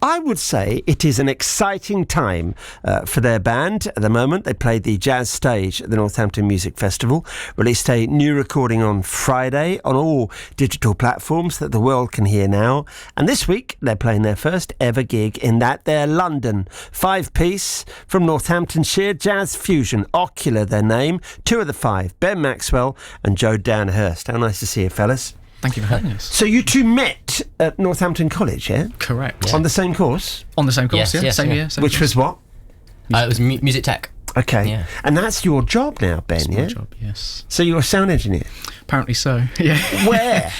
I would say it is an exciting time for their band at the moment. They played the Jazz Stage at the Northampton Music Festival, released a new recording on Friday on all digital platforms that the world can hear now. And this week, they're playing their first ever gig in their London 5-piece from Northamptonshire jazz fusion. OCULAR, their name. 2 of the 5, Ben Maxwell and Joe Danhurst. How nice to see you, fellas. Thank you for having us. So you two met at Northampton College, yeah? Correct. Yeah. On the same course? On the same course, Yes, same yeah. year. Same Which course. was what? It was music tech. Okay. Yeah. And that's your job now, Ben, It's yeah? my job, yes. So you're a sound engineer? Apparently so, yeah. Where?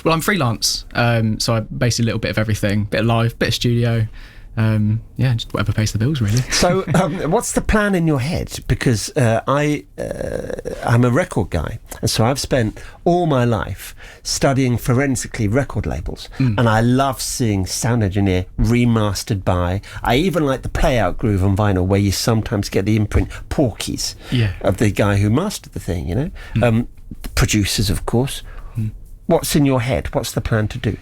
Well, I'm freelance, so I basically a little bit of everything. Bit of live, bit of studio. Just whatever pays the bills, really. So what's the plan in your head? Because I'm a record guy, and so I've spent all my life studying forensically record labels, and I love seeing sound engineer remastered by. I even like the play out groove on vinyl, where you sometimes get the imprint Porky's of the guy who mastered the thing, you know. The producers, of course. What's in your head? What's the plan to do?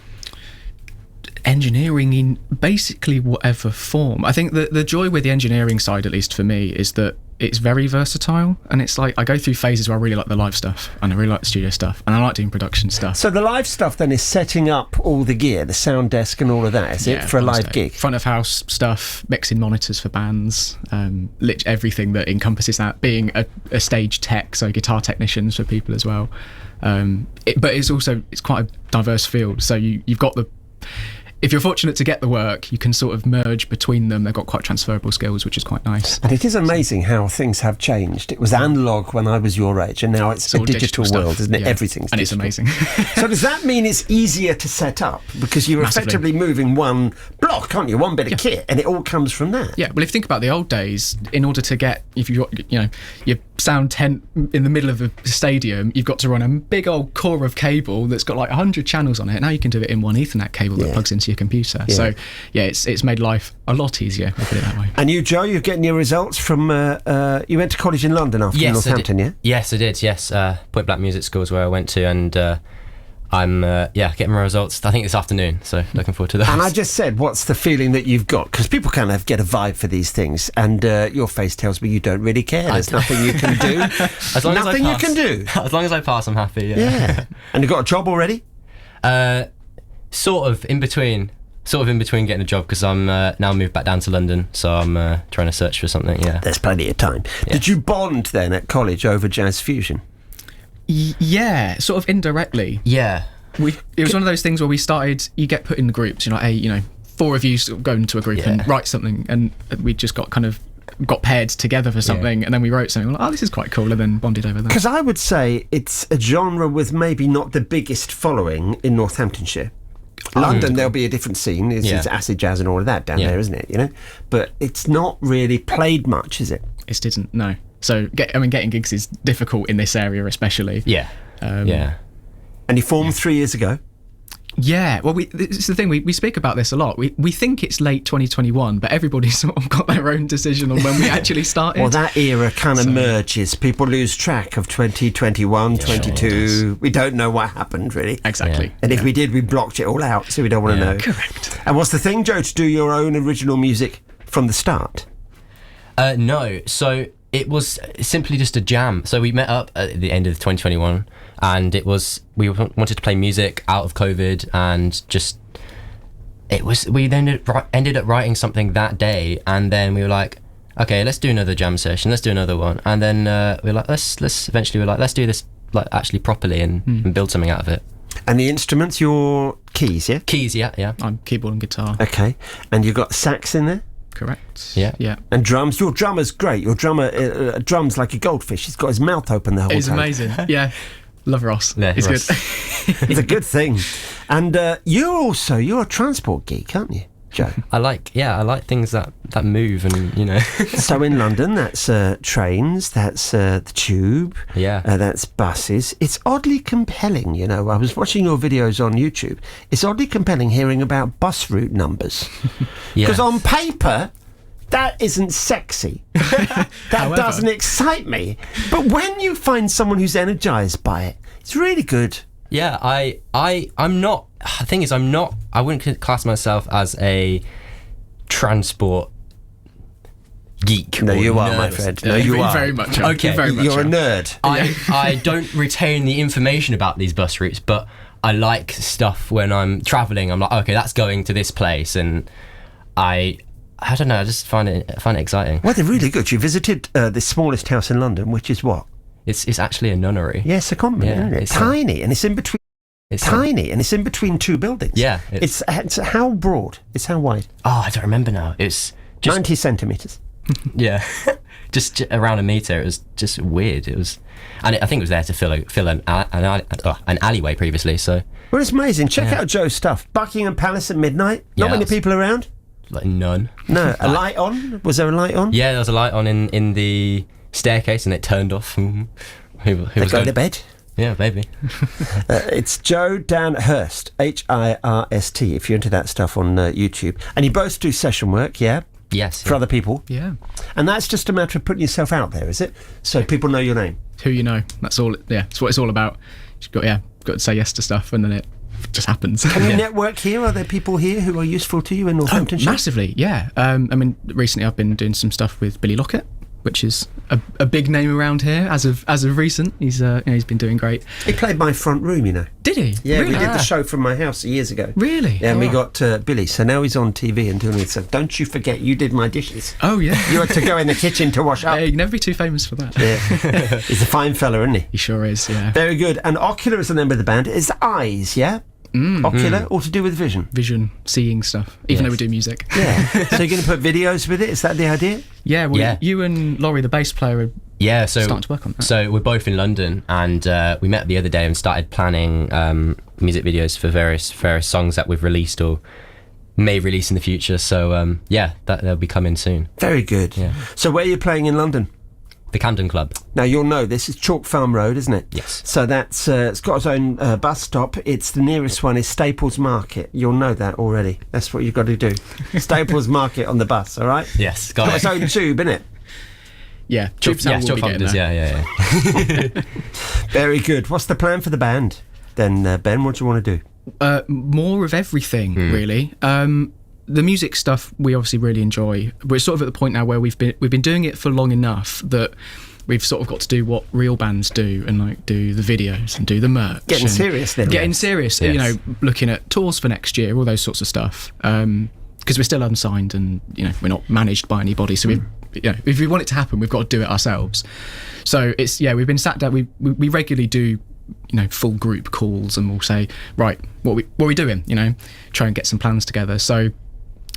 Engineering in basically whatever form. I think the joy with the engineering side, at least for me, is that it's very versatile, and it's like I go through phases where I really like the live stuff and I really like the studio stuff and I like doing production stuff. So the live stuff then is setting up all the gear, the sound desk and all of that, is it, for a live gig? Front of house stuff, mixing monitors for bands, everything that encompasses that, being a stage tech, so guitar technicians for people as well. But it's quite a diverse field, so you've got if you're fortunate to get the work, you can sort of merge between them. They've got quite transferable skills, which is quite nice. And it is amazing how things have changed. It was analog when I was your age, and now it's a digital world, isn't it? Yeah. Everything's and digital. it's amazing. So does that mean it's easier to set up? Because you're Massively. effectively moving one block, aren't you? One bit of kit, and it all comes from that. Yeah, well, if you think about the old days, in order to get, if you've got, your sound tent in the middle of a stadium, you've got to run a big old core of cable that's got like 100 channels on it. Now you can do it in one Ethernet cable that plugs into your computer. Yeah. So, it's made life a lot easier, I'll put it that way. And you, Joe, you're getting your results from, you went to college in London after Northampton, yeah? Yes, I did, yes. Point Blank Music School is where I went to, and I'm getting my results, I think, this afternoon, so looking forward to that. And I just said, what's the feeling that you've got? Because people kind of get a vibe for these things, and your face tells me you don't really care. There's nothing you can do. As long nothing as I pass, you can do. As long as I pass, I'm happy, Yeah. And you got a job already? Sort of in between getting a job, because I'm now moved back down to London, so I'm trying to search for something. There's plenty of time. Yeah. Did you bond then at college over jazz fusion? Yeah, sort of indirectly. Yeah. It was one of those things where we started, you get put in the groups, hey, 4 of you sort of go into a group and write something, and we just got paired together for something, and then we wrote something, this is quite cool, and then bonded over that. Because I would say it's a genre with maybe not the biggest following in Northamptonshire. London, there'll be a different scene. It's acid jazz and all of that down there, isn't it? But it's not really played much, is it? It didn't, no. So, getting gigs is difficult in this area, especially. Yeah. And you formed 3 years ago? Yeah, well, it's the thing, we speak about this a lot. We think it's late 2021, but everybody's sort of got their own decision on when we actually started. Well, that era kind of merges. People lose track of 2021, 22. Sure, we don't know what happened, really. Exactly. Yeah. And if we did, we blocked it all out, so we don't want to know. Correct. And what's the thing, Joe, to do your own original music from the start? No, so it was simply just a jam. So we met up at the end of 2021, and we wanted to play music out of COVID, and we then ended up writing something that day, and then we were like, okay, let's do another jam session, let's do another one, and then we were like, let's do this like actually properly and build something out of it. And the instruments, your keys, yeah? Keys, yeah. I'm keyboard and guitar. Okay, and you've got sax in there? Correct. Yeah. And drums. Your drummer's great. Your drummer drums like a goldfish. He's got his mouth open the whole time. It's amazing. Yeah. Love Ross. Yeah, he's Ross. good. It's a good thing. And you're a transport geek, aren't you, Joe? I like things that move, and So in London, that's trains, that's the tube, that's buses. It's oddly compelling, I was watching your videos on YouTube. It's oddly compelling hearing about bus route numbers. Because on paper, that isn't sexy. That doesn't excite me. But when you find someone who's energised by it, it's really good. Yeah, I'm not. The thing is, I wouldn't class myself as a transport geek. No, or you are, nerd my or friend. something. No, you are. Very much. Are. Okay. Very much You're a are. nerd. I don't retain the information about these bus routes, but I like stuff when I'm travelling. I'm like, okay, that's going to this place, and I don't know. I just find it exciting. Well, they're really good. You visited the smallest house in London, which is what? It's actually a nunnery. Yes, a convent, Yeah, isn't it? it's Tiny, and it's in between. And it's in between two buildings. Yeah, It's how broad? It's how wide? Oh, I don't remember now. It's just 90 centimetres. yeah, just around a meter. It was just weird. It was, and I think it was there to fill an alleyway previously. So Well, it's amazing. Check out Joe's stuff. Buckingham Palace at midnight. Not Yeah, many that's- people around. like none. No, a light on. Was there a light on? Yeah, there was a light on in the staircase, and it turned off. Who They was go going to bed. Yeah, maybe. It's Joe Dan Hurst, Hirst. If you're into that stuff on YouTube, and you both do session work, yeah, Yes. for other people, Yeah. and that's just a matter of putting yourself out there, is it? So people know your name. Who you know. That's all. Yeah. That's what it's all about. You've got to say yes to stuff, and then it just happens. Can you network here? Are there people here who are useful to you in Northamptonshire? Massively, yeah. I mean, recently I've been doing some stuff with Billy Lockett, which is a big name around here as of recent. He's he's been doing great. He played my front room, you know. Did he? Yeah, really? we did the show from my house years ago. Really? Yeah, and we Oh. got Billy. So now he's on TV and doing it. So don't you forget, you did my dishes. Oh yeah. You had to go in the kitchen to wash up. Hey, you can never be too famous for that. Yeah. He's a fine fella, isn't he? He sure is. Yeah. Very good. And Ocular is the name of the band. It's eyes, yeah? Ocular, all to do with vision. Vision, seeing stuff. Even though we do music. Yeah. So you're going to put videos with it? Is that the idea? Yeah. Well, Yeah. you and Laurie, the bass player, are Yeah, so starting to work on that. So we're both in London, and we met the other day and started planning music videos for various songs that we've released or may release in the future. So yeah, they'll be coming soon. Very good. Yeah. So where are you playing in London? The Camden Club. Now, you'll know this is Chalk Farm Road, isn't it? Yes. So that's it's got its own bus stop. It's the nearest one is Staples Market. You'll know that already. That's what you've got to do. Staples Market on the bus, all right? Yes, It's got its own tube, innit? Yeah. Tube Sound will be getting does. there. Yeah. Very good. What's the plan for the band? Then, Ben, what do you want to do? More of everything, really. The music stuff we obviously really enjoy. We're sort of at the point now where we've been doing it for long enough that we've sort of got to do what real bands do and like do the videos and do the merch. Getting serious then. Getting serious. Yes. You know, looking at tours for next year, all those sorts of stuff. Because we're still unsigned and we're not managed by anybody. So if we want it to happen, we've got to do it ourselves. So it's we've been sat down. We regularly do full group calls and we'll say, right, what are we doing? Try and get some plans together. So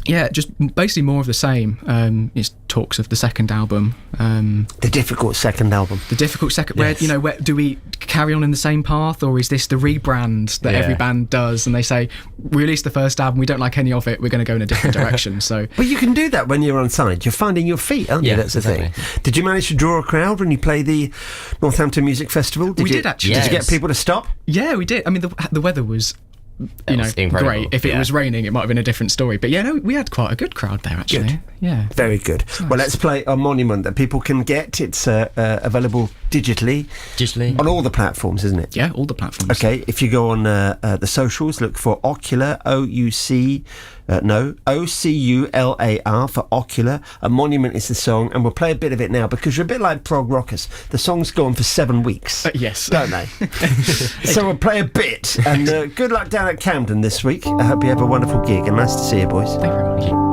yeah, just basically more of the same. It's talks of the second album. The difficult second album. The difficult second. Yes. Where do we carry on in the same path, or is this the rebrand that every band does? And they say, release the first album. We don't like any of it. We're going to go in a different direction. So, But you can do that when you're unsigned. You're finding your feet, aren't you? Yeah, That's the thing. exactly. Did you manage to draw a crowd when you play the Northampton Music Festival? We did actually. Did you Yes. get people to stop? yeah, we did. I mean, the weather was. was incredible. Great. If it Yeah. was raining, it might have been a different story. But yeah, no, we had quite a good crowd there actually. Good. Yeah. Very good. Well, let's play a monument that people can get. It's available digitally on all the platforms, isn't it? Yeah, all the platforms. Okay, if you go on the socials, look for Ocular, OCULAR for Ocular. A Monument is the song, and we'll play a bit of it now because you're a bit like prog rockers. The songs go on for 7 weeks. Yes. Don't they? So we'll play a bit, and good luck down at Camden this week. I hope you have a wonderful gig, and nice to see you, boys. Thank you very much.